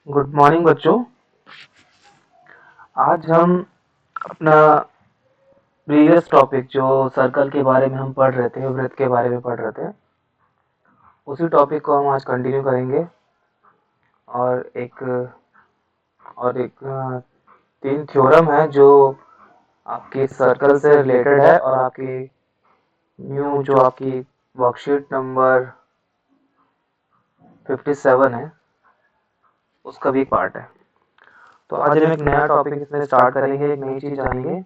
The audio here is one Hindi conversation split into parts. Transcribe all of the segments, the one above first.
गुड मॉर्निंग बच्चों। आज हम अपना प्रीवियस टॉपिक जो सर्कल के बारे में हम पढ़ रहे थे, वृत्त के बारे में पढ़ रहे थे, उसी टॉपिक को हम आज कंटिन्यू करेंगे। और एक तीन थ्योरम है जो आपकी सर्कल से रिलेटेड है और आपकी न्यू जो आपकी वर्कशीट नंबर 57 है उसका भी एक पार्ट है। तो आज हम एक नया टॉपिक इसमें स्टार्ट करेंगे, एक नई चीज़ जानेंगे।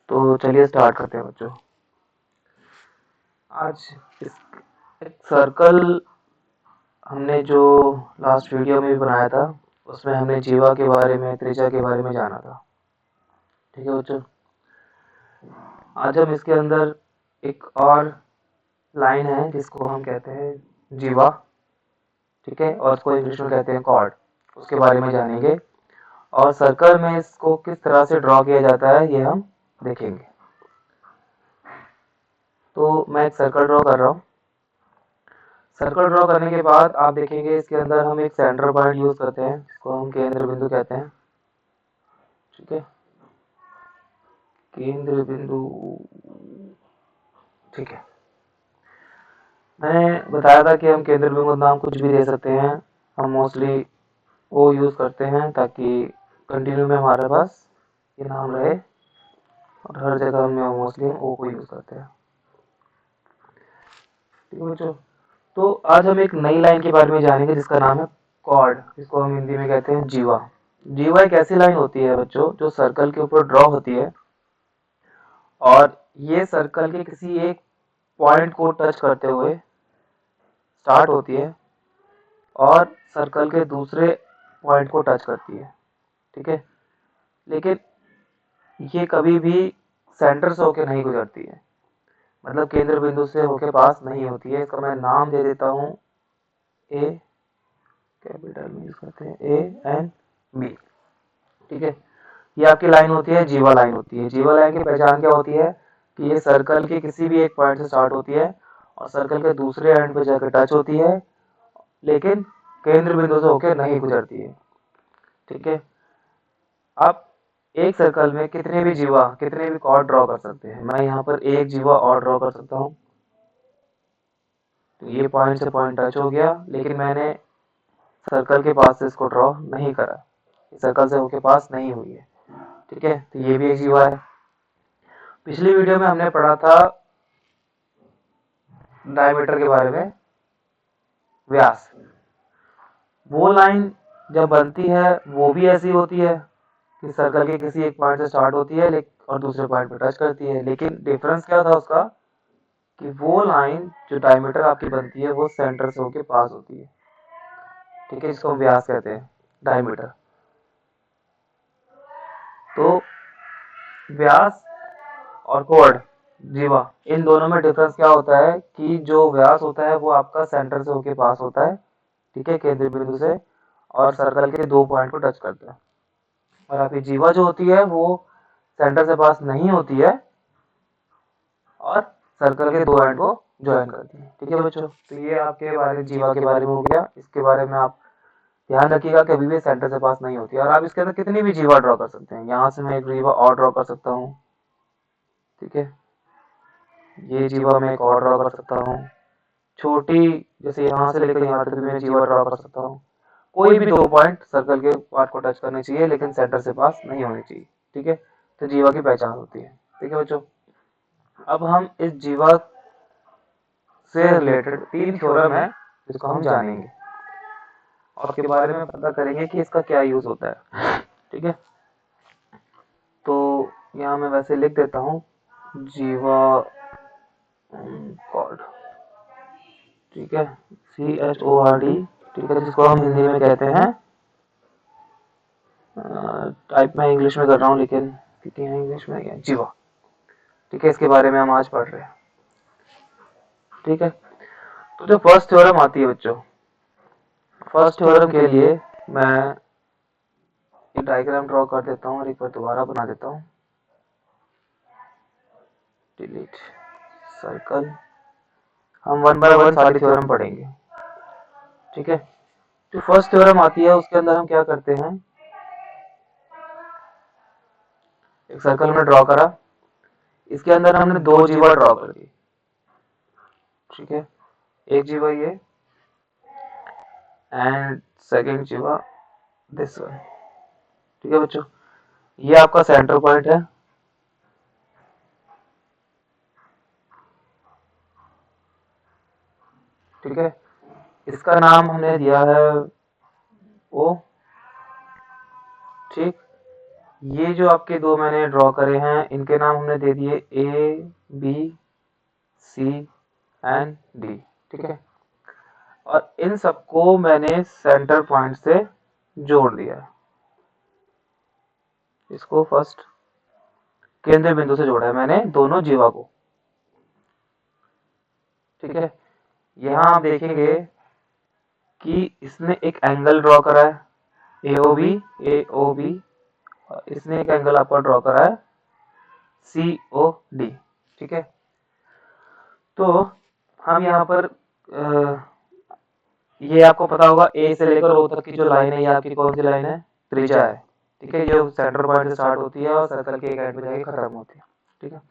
तो चलिए स्टार्ट करते हैं बच्चों। आज इस एक सर्कल हमने जो लास्ट वीडियो में भी बनाया था, उसमें हमने जीवा के बारे में, त्रिज्या के बारे में जाना था। ठीक है बच्चों, आज हम इसके अंदर एक और लाइन है जिसको हम कहते हैं जीवा, ठीक है, और उसको इंग्लिश में कहते हैं कॉर्ड, उसके बारे में जानेंगे। और सर्कल में इसको किस तरह से ड्रॉ किया जाता है ये हम देखेंगे। तो मैं एक सर्कल ड्रॉ कर रहा हूँ। सर्कल ड्रॉ करने के बाद आप देखेंगे इसके अंदर हम एक सेंटर पॉइंट यूज करते हैं, इसको हम केंद्र बिंदु कहते हैं। ठीक है, केंद्र बिंदु। ठीक है, मैंने बताया था कि हम केंद्र बिंदु का नाम कुछ भी दे सकते हैं। हम मोस्टली वो यूज करते हैं ताकि कंटिन्यू में हमारे पास ये नाम रहे, और हर जगह में मोस्टली हम ओ को यूज करते हैं। ठीक है बच्चों, तो आज हम एक नई लाइन के बारे में जानेंगे जिसका नाम है कॉर्ड, जिसको हम हिंदी में कहते हैं जीवा। जीवा एक ऐसी लाइन होती है बच्चों जो सर्कल के ऊपर ड्रॉ होती है, और ये सर्कल के किसी एक पॉइंट को टच करते हुए स्टार्ट होती है और सर्कल के दूसरे पॉइंट को टच करती है। ठीक है, लेकिन ये कभी भी सेंटर से होकर नहीं गुजरती है, मतलब केंद्र बिंदु से होकर पास नहीं होती है। इसका मैं नाम दे देता हूँ ए, कैपिटल में यूज करते हैं ए एन बी। ठीक है, ये आपकी लाइन होती है, जीवा लाइन होती है। जीवा लाइन की पहचान क्या होती है कि ये सर्कल के किसी भी एक पॉइंट से स्टार्ट होती है और सर्कल के दूसरे एंड पे जाकर टच होती है, लेकिन केंद्र बिंदु से होकर नहीं गुजरती है। ठीक है, आप एक सर्कल में कितने भी जीवा, कितने भी कॉर्ड ड्रॉ कर सकते हैं। मैं यहाँ पर एक जीवा और ड्रॉ कर सकता हूँ। तो ये पॉइंट से पॉइंट टच हो गया, लेकिन मैंने सर्कल के पास से इसको ड्रॉ नहीं करा, सर्कल से होके पास नहीं हुई है। ठीक है, तो ये भी एक जीवा है। पिछली वीडियो में हमने पढ़ा था डायमीटर के बारे में, व्यास। वो लाइन जब बनती है वो भी ऐसी होती है कि सर्कल के किसी एक पॉइंट से स्टार्ट होती है और दूसरे पॉइंट पर टच करती है, लेकिन डिफरेंस क्या था उसका कि वो लाइन जो डायमीटर आपकी बनती है वो सेंटर से होके पास होती है। ठीक है, जिसको हम व्यास कहते हैं, डायमीटर। तो व्यास और कोण, जीवा, इन दोनों में डिफरेंस क्या होता है कि जो व्यास होता है वो आपका सेंटर से होके पास होता है, ठीक है, केंद्र बिंदु से, और सर्कल के दो पॉइंट को टच करता है। और आपकी जीवा जो होती है वो सेंटर से पास नहीं होती है और सर्कल के दो एंड को ज्वाइन करती है। ठीक है बच्चों, तो ये आपके बारे जीवा के बारे में हो गया। इसके बारे में आप ध्यान रखिएगा, कभी भी सेंटर से पास नहीं होती है। और आप इसके अंदर कितनी भी जीवा ड्रॉ कर सकते हैं। यहाँ से मैं एक जीवा और ड्रॉ कर सकता हूँ। ठीक है, ये जीवा मैं एक और ड्रॉ कर सकता हूँ। छोटी, जैसे यहाँ से लेकर यहाँ तक भी मैं जीवा ड्रॉ कर सकता हूँ। कोई भी दो पॉइंट सर्कल के पार्ट को टच करने चाहिए, लेकिन सेंटर से पास नहीं होनी चाहिए। ठीक है, तो जीवा की पहचान होती है। ठीक है बच्चों, अब हम इस जीवा से रिलेटेड तीन थ्योरम है जिसको हम जानेंगे और उसके बारे में पता करेंगे कि इसका क्या यूज होता है। ठीक है, तो यहाँ मैं वैसे लिख देता हूँ जीवा कॉर्ड। ठीक है, CHORD। ठीक है, जिसको हम हिंदी में कहते हैं, टाइप में इंग्लिश में कर रहा हूँ लेकिन क्योंकि यहाँ इंग्लिश में है, जीवा। ठीक है, इसके बारे में हम आज पढ़ रहे हैं। ठीक है, तो जो फर्स्ट थ्योरम आती है बच्चों, फर्स्ट थ्योरम के लिए मैं एक डायग्राम ड्रॉ कर देता हूँ और एक बार दोबारा बना देता हूँ। Delete circle. हम वन बाय वन सारी थ्योरम पढ़ेंगे। ठीक है, जो फर्स्ट थ्योरम आती है उसके अंदर हम क्या करते हैं, एक सर्कल में ड्रॉ करा, इसके अंदर हमने दो जीवा ड्रॉ कर दी, ठीक है, एक जीवा ये एंड सेकेंड जीवा दिस वन, ठीक है बच्चों, ये आपका सेंटर पॉइंट है, ठीक है, इसका नाम हमने दिया है ओ, ठीक, ये जो आपके दो मैंने ड्रॉ करे हैं इनके नाम हमने दे दिए A B C and D, ठीक है, और इन सबको मैंने सेंटर पॉइंट से जोड़ दिया है, इसको फर्स्ट केंद्र बिंदु से जोड़ा है मैंने दोनों जीवा को, ठीक है, यहाँ आप देखेंगे कि इसने एक एंगल ड्रॉ करा है AOB, इसने एक एंगल आपका ड्रॉ करा है COD, ठीक है, तो हम यहाँ पर ये आपको पता होगा A से लेकर O तक की जो लाइन है ये आपकी कौन सी लाइन है, त्रिज्या है, ठीक है, जो सेंटर पॉइंट से स्टार्ट होती है और सर्कल के एक एंड में जाके खत्म होती है, ठीक है।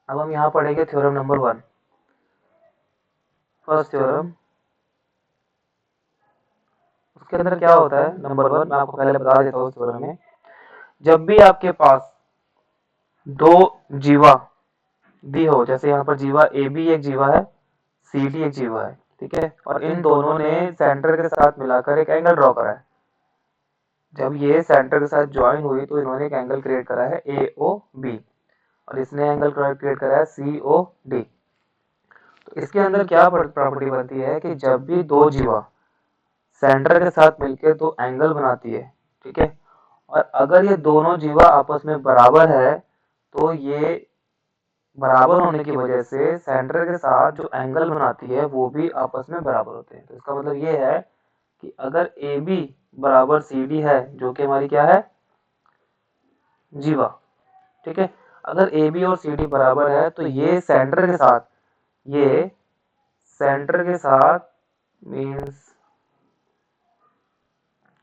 अब हम यहाँ पढ़ेंगे थ्योरम नंबर 1, फर्स्ट थ्योरम, उसके अंदर क्या होता है, नंबर 1 मैं आपको पहले बता देता हूँ थ्योरम में, जब भी आपके पास दो जीवा दी हो, जैसे यहाँ पर जीवा AB एक जीवा है, CD एक जीवा है, ठीक है, और इन दोनों ने सेंटर के साथ मिलाकर एक एंगल ड्रॉ करा है, जब ये सेंटर के साथ ज्वाइन हुई तो इन्होंने एक एंगल क्रिएट करा है AOB और इसने एंगल क्रिएट करा है COD। तो इसके अंदर क्या प्रॉपर्टी बनती है कि जब भी दो जीवा सेंटर के साथ मिलकर दो एंगल बनाती है, ठीक है, और अगर ये दोनों जीवा आपस में बराबर है तो ये बराबर होने की वजह से सेंटर के साथ जो एंगल बनाती है वो भी आपस में बराबर होते हैं। तो इसका मतलब ये है कि अगर AB बराबर CD है, जो कि हमारी क्या है, जीवा, ठीक है, अगर AB और CD बराबर है तो ये सेंटर के साथ मीन्स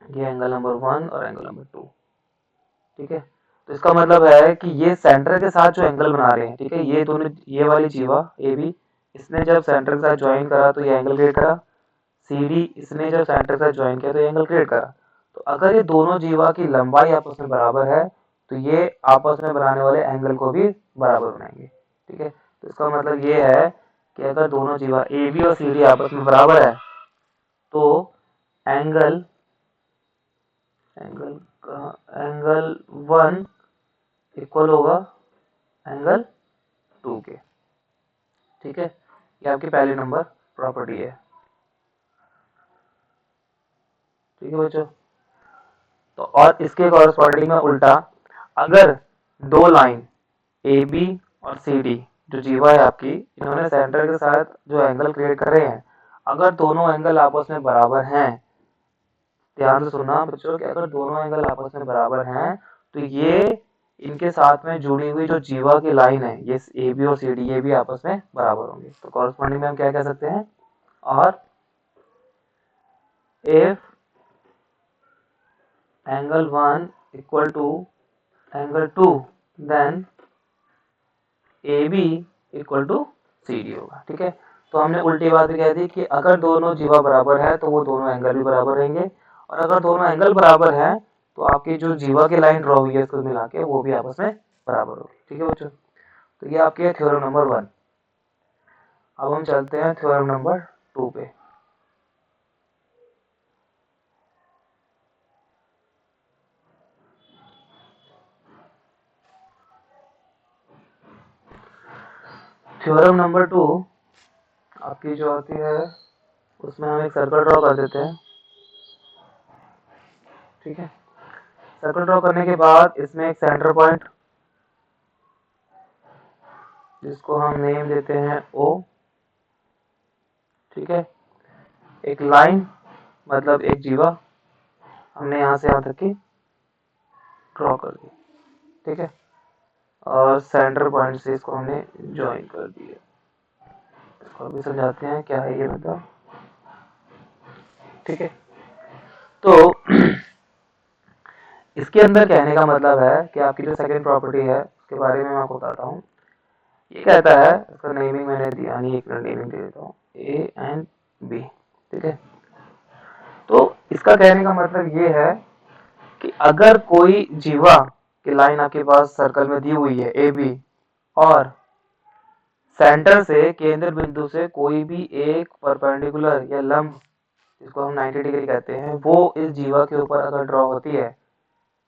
ये एंगल नंबर 1 और एंगल नंबर 2, ठीक है, तो इसका मतलब है कि ये सेंटर के साथ जो एंगल बना रहे हैं, ठीक है, ये दोनों, ये वाली जीवा AB इसने जब सेंटर के साथ ज्वाइन करा तो ये एंगल क्रिएट करा, CD इसने जब सेंटर के साथ ज्वाइन किया तो ये एंगल क्रिएट करा, तो अगर ये दोनों जीवा की लंबाई आपस में बराबर है तो ये आपस में बनाने वाले एंगल को भी बराबर बनाएंगे, ठीक है, तो इसका मतलब ये है कि अगर दोनों जीवा AB और CD आपस में बराबर है तो एंगल एंगल 1 इक्वल होगा एंगल 2 के, ठीक है, ये आपकी पहली नंबर प्रॉपर्टी है, ठीक है बच्चों। तो और इसके कॉरस्पॉन्डिंग में उल्टा, अगर दो लाइन AB और CD जो जीवा है आपकी, इन्होंने सेंटर के साथ जो एंगल क्रिएट कर रहे हैं, अगर दोनों एंगल आपस में बराबर हैं, ध्यान से सुनना बच्चों कि अगर दोनों एंगल आपस में बराबर हैं तो ये इनके साथ में जुड़ी हुई जो जीवा की लाइन है, ये AB और CD ये भी आपस में बराबर होंगे, तो कॉरस्पॉन्डिंग में हम क्या कह सकते हैं, और if angle 1 equal to angle 2 then AB equal to CD होगा, ठीक है, तो हमने उल्टी बात भी कह दी कि अगर दोनों जीवा बराबर है तो वो दोनों एंगल भी बराबर रहेंगे, और अगर दोनों एंगल बराबर हैं तो आपकी जो जीवा की लाइन ड्रॉ हुई है इसको मिला के वो भी आपस में बराबर होगी, ठीक है बच्चों। तो ये आपकी है थ्योरम नंबर 1। अब हम चलते हैं थ्योरम नंबर 2 पे। थ्योरम नंबर 2 आपकी जो आती है उसमें हम एक सर्कल ड्रॉ कर देते हैं, ठीक है, सर्कल ड्रॉ करने के बाद इसमें एक सेंटर पॉइंट जिसको हम नेम देते हैं O, ठीक है, एक लाइन मतलब एक जीवा हमने यहाँ से यहाँ तक की ड्रॉ कर दी, ठीक है, और सेंटर पॉइंट से इसको हमने ज्वाइन कर दिया, इसको अभी समझाते हैं क्या है ये मतलब, ठीक है। तो इसके अंदर कहने का मतलब है कि आपकी जो सेकंड प्रॉपर्टी है उसके बारे में मैं आपको बताता हूँ। ये कहता है, इसका नेमिंग मैंने दिया नहीं, एक नेमिंग दे देता हूँ, ए एंड बी, ठीक है। तो इसका कहने का मतलब ये है कि अगर कोई जीवा की लाइन आपके पास सर्कल में दी हुई है ए बी, और सेंटर से केंद्र बिंदु से कोई भी एक परपेंडिकुलर या लंब, जिसको हम 90 डिग्री कहते हैं, वो इस जीवा के ऊपर अगर ड्रॉ होती है,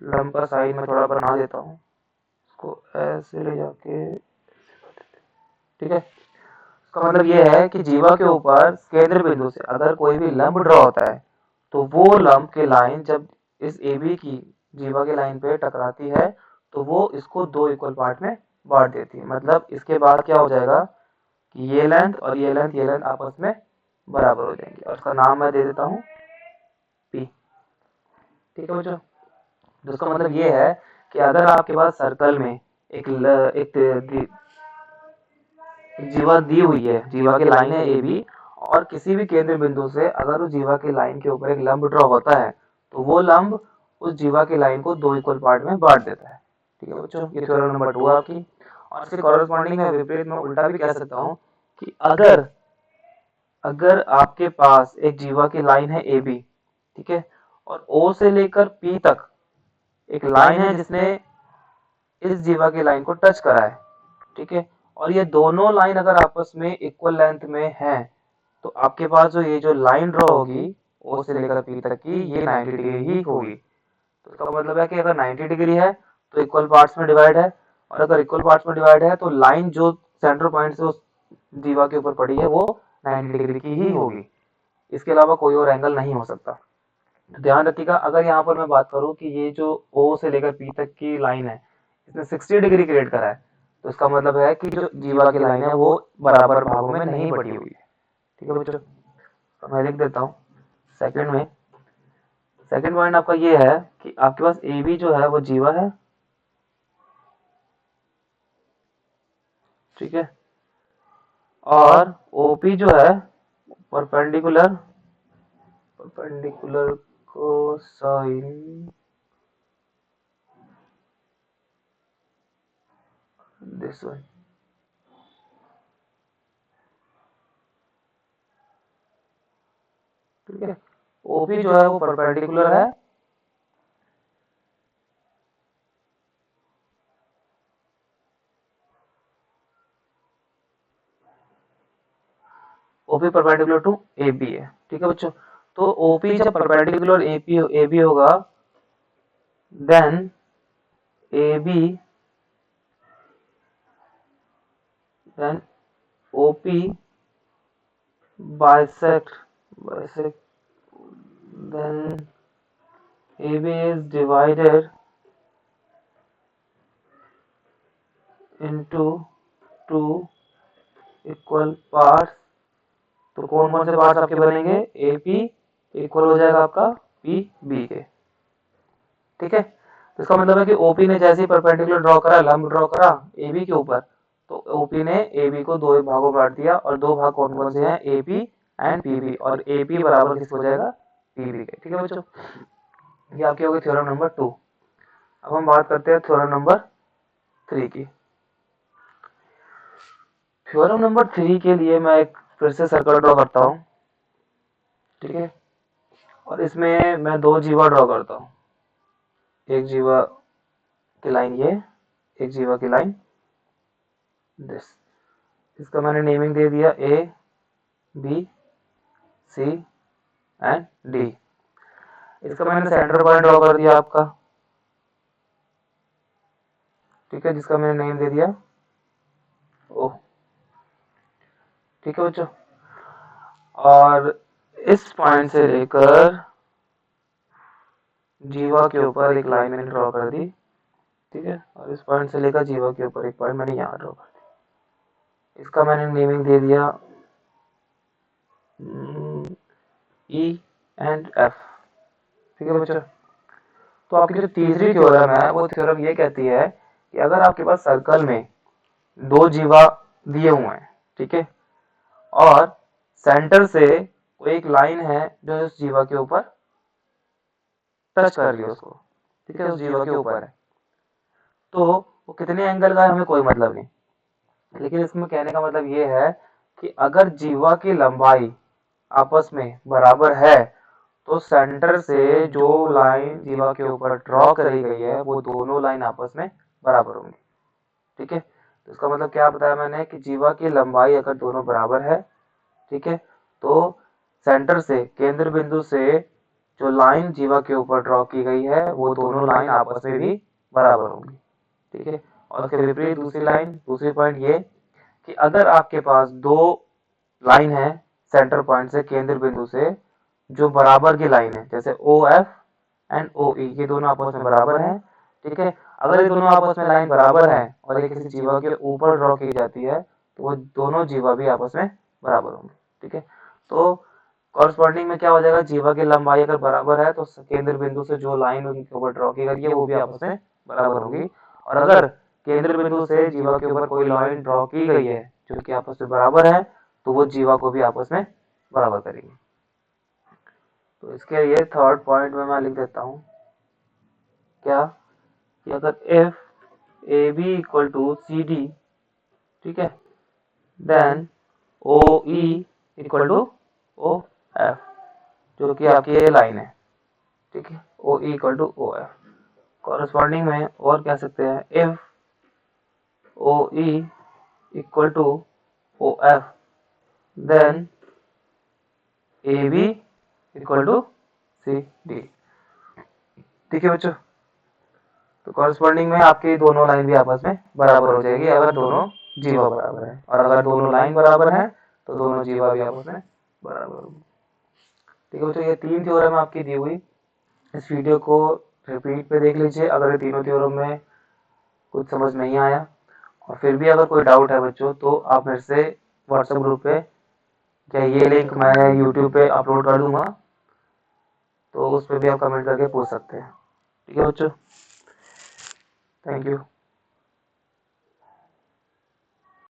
लंब का साइन मैं थोड़ा बना देता हूँ, इसको ऐसे ले जाके, ठीक है। इसका मतलब ये है कि जीवा के ऊपर केंद्र बिंदु से अगर कोई भी लंब ड्रॉ होता है, तो वो लंब की लाइन जब इस ए बी की जीवा की लाइन पे टकराती है, तो वो इसको दो इक्वल पार्ट में बांट देती है। मतलब इसके बाद क्या हो जाएगा कि ये लेंथ और ये लेंथ आपस में बराबर हो जाएंगे, और उसका नाम मैं दे देता हूँ पी, ठीक है बच्चों। जिसका मतलब ये है कि अगर आपके पास सर्कल में एक जीवा दी हुई है, जीवा की लाइन है ए बी, और किसी भी केंद्र बिंदु से अगर उस जीवा की लाइन के ऊपर एक लंब ड्रॉ होता है, तो वो लंब उस जीवा की लाइन को दो इक्वल पार्ट में बांट देता है, ठीक है बच्चों। ये थ्योरम नंबर 2 आपकी। और इसके कॉरेस्पॉन्डिंग में विपरीत में उल्टा भी कह सकता हूँ कि अगर अगर आपके पास एक जीवा की लाइन है ए बी, ठीक है, और ओ से लेकर पी तक एक लाइन है जिसने इस जीवा की लाइन को टच करा है, ठीक है, और ये दोनों लाइन अगर आपस में इक्वल लेंथ में है, तो आपके पास जो ये जो लाइन ड्रॉ होगी ओ से लेकर पी तक की, ये 90 डिग्री ही होगी। तो इसका मतलब है कि अगर 90 डिग्री है तो इक्वल पार्ट्स में डिवाइड है, और अगर इक्वल पार्ट्स में डिवाइड है तो लाइन जो सेंटर पॉइंट से उस जीवा के ऊपर पड़ी है वो 90 डिग्री की ही होगी, इसके अलावा कोई और एंगल नहीं हो सकता। ध्यान रखिएगा, अगर यहाँ पर मैं बात करूँ कि ये जो ओ से लेकर पी तक की लाइन है इसने 60 डिग्री क्रिएट करा है, तो इसका मतलब है कि जो जीवा की लाइन है वो बराबर भागों में नहीं बटी हुई है, ठीक है बच्चों। तो मैं लिख देता हूँ सेकंड में, सेकंड पॉइंट आपका ये है कि आपके पास ए बी जो है वो जीवा है, ठीक है, और ओपी जो है परपेंडिकुलर, परपेंडिकुलर को साइन दिस वन, ठीक है। ओपी जो है वो परपेंडिकुलर है OP perpendicular to A B है, ठीक है बच्चों। तो ओपी जब परपेंडिकुलर ए बी होगा, then A B, then OP bisect, then AB is divided into two equal parts। तो कौन कौन से पार्ट्स आपके बनेंगे, ए पी इक्वल हो जाएगा आपका पी बी के, ठीक है। तो इसका मतलब है कि ओपी ने जैसे ही परपेंडिकुलर ड्रॉ करा, लंब ड्रॉ करा ए बी के ऊपर, तो ओपी ने ए बी को दो भागों में बांट दिया, और दो भाग कौन कौन से हैं, A P and P B, और ए पी बराबर किस हो जाएगा, पी बी के, ठीक है बच्चों। ये आपकी होगी थ्योरम नंबर 2। अब हम बात करते हैं थ्योरम नंबर 3 की। थ्योरम नंबर 3 के लिए मैं एक फिर से सर्कल ड्रॉ करता हूँ, ठीक है, और इसमें मैं दो जीवा ड्रॉ करता हूँ, एक जीवा की लाइन ये, एक जीवा की लाइन दिस। इसका मैंने नेमिंग दे दिया A B C and D. इसका मैंने सेंटर पॉइंट ड्रॉ कर दिया आपका, ठीक है, जिसका मैंने नेम दे दिया ओ, ठीक है बच्चों। और इस पॉइंट से लेकर जीवा के ऊपर एक लाइन मैंने ड्रॉ कर दी, ठीक है, और इस पॉइंट से लेकर जीवा के ऊपर एक पॉइंट मैंने यहाँ ड्रॉ कर दिया। इसका मैंने नेमिंग दे दिया ई एंड एफ, ठीक है बच्चों। तो आपकी जो तीसरी थ्योरम है वो थ्योरम ये कहती है कि अगर आपके पास सर्कल में दो जीवा दिए हुए हैं, ठीक है, और सेंटर से कोई एक लाइन है जो इस जीवा के ऊपर टच कर रही है उसको, ठीक है, उस जीवा के ऊपर है, तो वो कितने एंगल का है हमें कोई मतलब नहीं, लेकिन इसमें कहने का मतलब ये है कि अगर जीवा की लंबाई आपस में बराबर है तो सेंटर से जो लाइन जीवा के ऊपर ड्रॉ करी गई है वो दोनों लाइन आपस में बराबर होंगी, ठीक है। तो इसका मतलब क्या बताया मैंने कि जीवा की लंबाई अगर दोनों बराबर है, ठीक है, तो सेंटर से, केंद्र बिंदु से जो लाइन जीवा के ऊपर ड्रॉ की गई है वो दोनों लाइन आपस में भी बराबर होंगी, ठीक है। और उसके विपरीत दूसरी लाइन, दूसरी पॉइंट ये कि अगर आपके पास दो लाइन है सेंटर पॉइंट से, केंद्र बिंदु से, जो बराबर की लाइन है, जैसे ओ एफ एंड ओ ई, ये दोनों आपस में बराबर हैं, ठीक है। अगर ये दोनों आपस में लाइन बराबर है और ये किसी जीवा के ऊपर ड्रॉ की जाती है तो वो दोनों जीवा भी आपस में बराबर होंगे, ठीक है। तो कॉरस्पॉन्डिंग में क्या हो जाएगा, जीवा की लंबाई अगर बराबर है तो केंद्र बिंदु से जो लाइन उनके ऊपर ड्रॉ की गई है वो भी आपस में बराबर होगी, और अगर केंद्र बिंदु से जीवा के ऊपर कोई लाइन ड्रॉ की गई है जो कि आपस में बराबर है तो वो जीवा को भी आपस में बराबर करेगी। तो इसके लिए थर्ड पॉइंट में मैं लिख देता हूँ क्या, कि अगर F A B equal to C D, ठीक है, then O E equal to O F, जो कि आपकी ये लाइन है, ठीक है, O E equal to O F. Corresponding में और कह सकते हैं if O E equal to O F then A B equal to C D, ठीक है बच्चों। तो कॉरस्पॉन्डिंग में आपकी दोनों लाइन भी आपस में बराबर हो जाएगी अगर दोनों जीवा बराबर है, और अगर दोनों लाइन बराबर है तो दोनों जीवा भी आपस में बराबर होगी, ठीक है बच्चों। ये तीन थ्योरम आपकी दी हुई, इस वीडियो को रिपीट पे देख लीजिए अगर ये तीनों थ्योरम में कुछ समझ नहीं आया, और फिर भी अगर कोई डाउट है बच्चों तो आप मेरे से व्हाट्सएप ग्रुप पे, क्या ये लिंक मैं यूट्यूब पे अपलोड कर दूंगा, तो उस पर भी आप कमेंट करके पूछ सकते हैं, ठीक है बच्चों। Thank you.